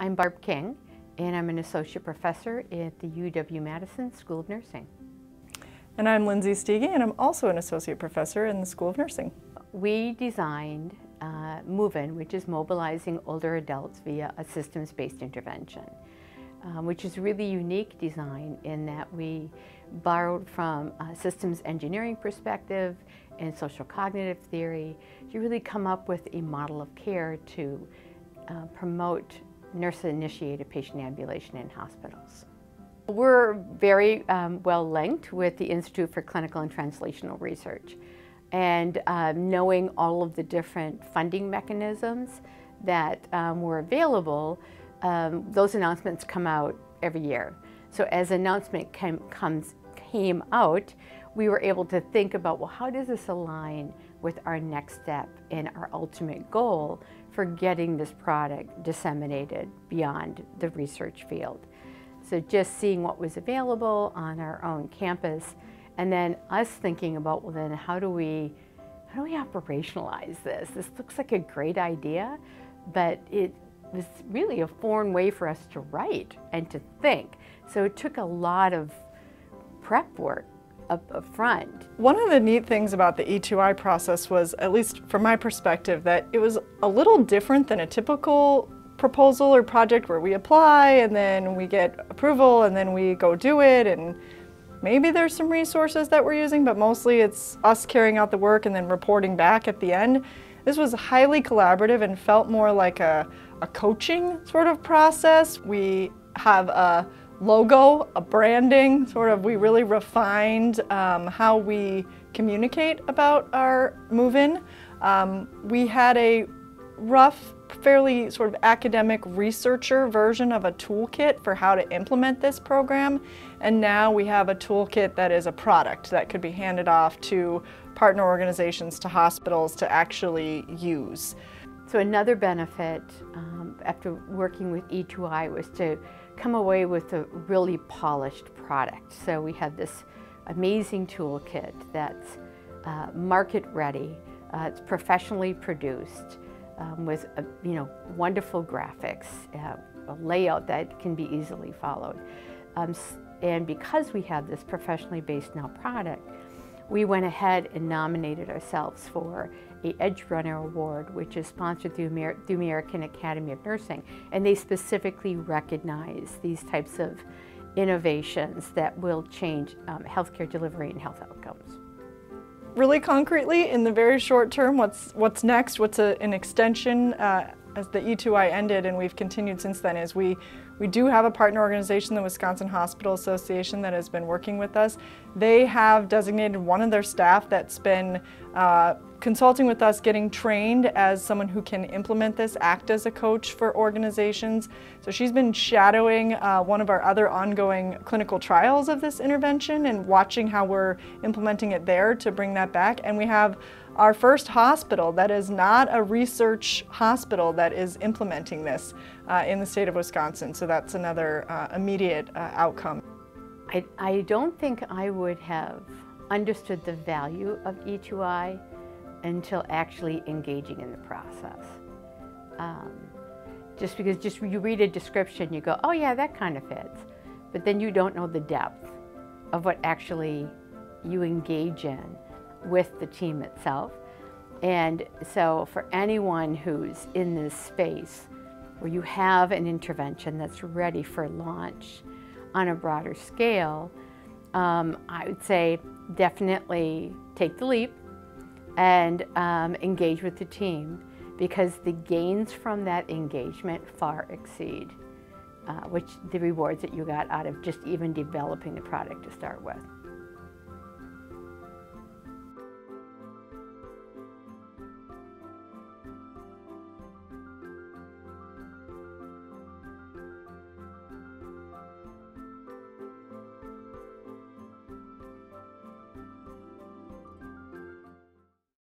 I'm Barb King, and I'm an associate professor at the UW-Madison School of Nursing. And I'm Linsey Steege, and I'm also an associate professor in the School of Nursing. We designed MOVIN, which is mobilizing older adults via a systems-based intervention, which is a really unique design in that we borrowed from a systems engineering perspective and social cognitive theory to really come up with a model of care to promote nurse-initiated patient ambulation in hospitals. We're very well linked with the Institute for Clinical and Translational Research, and knowing all of the different funding mechanisms that were available, those announcements come out every year. So as an announcement came out, we were able to think about, well, how does this align with our next step and our ultimate goal for getting this product disseminated beyond the research field. So just seeing what was available on our own campus, and then us thinking about, well, then how do we operationalize this? This looks like a great idea, but it was really a foreign way for us to write and to think. So it took a lot of prep work up front. One of the neat things about the E2I process was, at least from my perspective, that it was a little different than a typical proposal or project where we apply and then we get approval and then we go do it, and maybe there's some resources that we're using, but mostly it's us carrying out the work and then reporting back at the end. This was highly collaborative and felt more like a coaching sort of process. We have a logo, a branding, we really refined how we communicate about our MOVIN. We had a rough, fairly sort of academic researcher version of a toolkit for how to implement this program, and now we have a toolkit that is a product that could be handed off to partner organizations, to hospitals to actually use. So another benefit after working with E2I was to come away with a really polished product. So we have this amazing toolkit that's market ready, it's professionally produced, with wonderful graphics, a layout that can be easily followed. And because we have this professionally based now product, we went ahead and nominated ourselves for a Edge Runner Award, which is sponsored through the American Academy of Nursing, and they specifically recognize these types of innovations that will change healthcare delivery and health outcomes. Really concretely, in the very short term, what's next, what's an extension as the E2I ended, and we've continued since then, is we do have a partner organization, the Wisconsin Hospital Association, that has been working with us. They have designated one of their staff that's been consulting with us, getting trained as someone who can implement this, act as a coach for organizations. So she's been shadowing one of our other ongoing clinical trials of this intervention and watching how we're implementing it there to bring that back. And we have our first hospital that is not a research hospital that is implementing this in the state of Wisconsin. So that's another immediate outcome. I don't think I would have understood the value of E2I until actually engaging in the process. Just because you read a description, you go, oh yeah, that kind of fits. But then you don't know the depth of what actually you engage in with the team itself. And so for anyone who's in this space where you have an intervention that's ready for launch on a broader scale, I would say definitely take the leap and engage with the team, because the gains from that engagement far exceed the rewards that you got out of just even developing the product to start with.